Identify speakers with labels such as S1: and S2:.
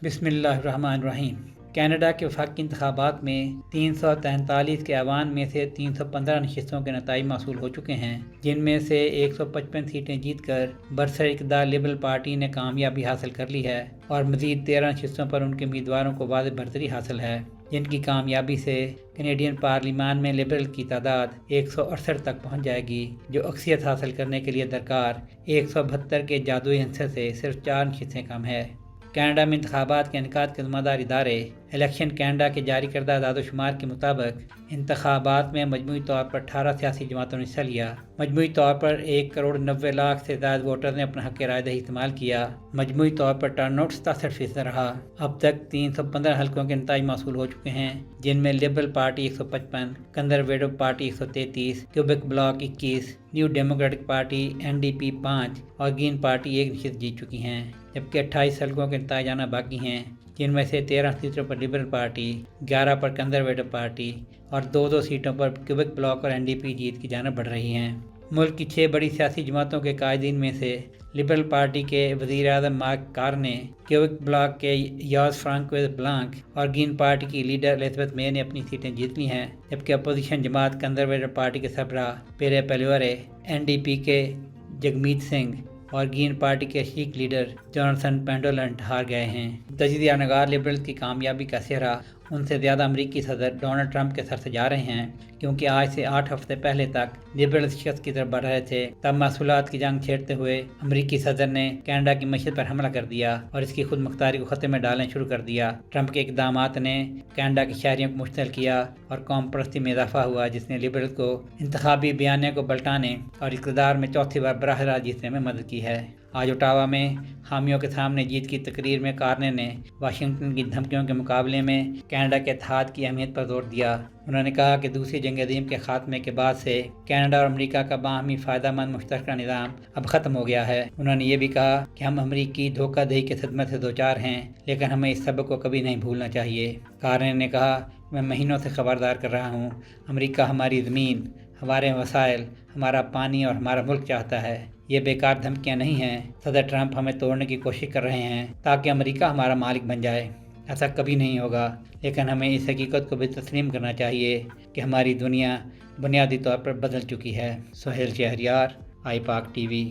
S1: بسم اللہ الرحمن الرحیم۔ کینیڈا کے وفاقی انتخابات میں 343 کے ایوان میں سے 315 نشستوں کے نتائج موصول ہو چکے ہیں، جن میں سے 155 سیٹیں جیت کر برسر اقتدار لبرل پارٹی نے کامیابی حاصل کر لی ہے اور مزید 13 نشستوں پر ان کے امیدواروں کو واضح برتری حاصل ہے، جن کی کامیابی سے کینیڈین پارلیمان میں لبرل کی تعداد 168 تک پہنچ جائے گی، جو اکثریت حاصل کرنے کے لیے درکار 172 کے جادوئی ہندسے سے صرف 4 نشستیں کم ہے۔ کینیڈا میں انتخابات کے انعقاد کے ذمہ دار ادارے الیکشن کینیڈا کے جاری کردہ اعداد و شمار کے مطابق انتخابات میں مجموعی طور پر 18 سیاسی جماعتوں نے حصہ لیا۔ مجموعی طور پر 1,90,00,000 سے زائد ووٹر نے اپنا حق رائے دہی استعمال کیا۔ مجموعی طور پر ٹرن آؤٹ 67% رہا۔ اب تک 315 حلقوں کے نتائج موصول ہو چکے ہیں، جن میں liberal party 155، conservative party 133، Quebec block 21، new democratic party NDP 5 اور گرین پارٹی 1 نشست جیت چکی ہیں، جبکہ 28 حلقوں کے نتائج آنا باقی ہیں، جن میں سے 13 سیٹوں پر لبرل پارٹی، 11 پر کنزرویٹو پارٹی اور 2 سیٹوں پر کیوبیک بلاک اور NDP جیت کی جانب بڑھ رہی ہیں۔ ملک کی 6 بڑی سیاسی جماعتوں کے قائدین میں سے لبرل پارٹی کے وزیر اعظم مارک کارنے، کیوبیک بلاک کے یاز فرانکوئز بلانک اور گرین پارٹی کی لیڈر الزبتھ مے نے اپنی سیٹیں جیت لی ہیں، جبکہ اپوزیشن جماعت کنزرویٹو پارٹی کے سربراہ پیرے پیلیورے، NDP کے جگمیت سنگھ اور گرین پارٹی کے شیک لیڈر جوناتھن پینڈولنٹ ہار گئے ہیں۔ تجزیہ نگار لبرل کی کامیابی کا سہرا ان سے زیادہ امریکی صدر ڈونلڈ ٹرمپ کے سر سے جا رہے ہیں، کیونکہ آج سے 8 ہفتے پہلے تک لبرل شکست کی طرف بڑھ رہے تھے، تب محصولات کی جنگ چھیڑتے ہوئے امریکی صدر نے کینیڈا کی معیشت پر حملہ کر دیا اور اس کی خود مختاری کو خطرے میں ڈالنا شروع کر دیا۔ ٹرمپ کے اقدامات نے کینیڈا کے شہریوں کو مشتعل کیا اور قوم پرستی میں اضافہ ہوا، جس نے لبرل کو انتخابی بیانیہ کو پلٹانے اور اقتدار میں چوتھی بار براہ راست جیتنے میں مدد کی ہے۔ آج اوٹاوا میں حامیوں کے سامنے جیت کی تقریر میں کارنے نے واشنگٹن کی دھمکیوں کے مقابلے میں کینیڈا کے اتحاد کی اہمیت پر زور دیا۔ انہوں نے کہا کہ دوسری جنگ عظیم کے خاتمے کے بعد سے کینیڈا اور امریکہ کا باہمی فائدہ مند مشترکہ نظام اب ختم ہو گیا ہے۔ انہوں نے یہ بھی کہا کہ ہم امریکی دھوکہ دہی کے صدمے سے دوچار ہیں، لیکن ہمیں اس سبق کو کبھی نہیں بھولنا چاہیے۔ کارنے نے کہا، میں مہینوں سے خبردار کر رہا ہوں، امریکہ ہماری زمین، ہمارے وسائل، ہمارا پانی اور ہمارا ملک چاہتا ہے۔ یہ بیکار دھمکیاں نہیں ہیں۔ صدر ٹرمپ ہمیں توڑنے کی کوشش کر رہے ہیں تاکہ امریکہ ہمارا مالک بن جائے۔ ایسا کبھی نہیں ہوگا، لیکن ہمیں اس حقیقت کو بھی تسلیم کرنا چاہیے کہ ہماری دنیا بنیادی طور پر بدل چکی ہے۔ سہیل شہریار، آئی پاک TV۔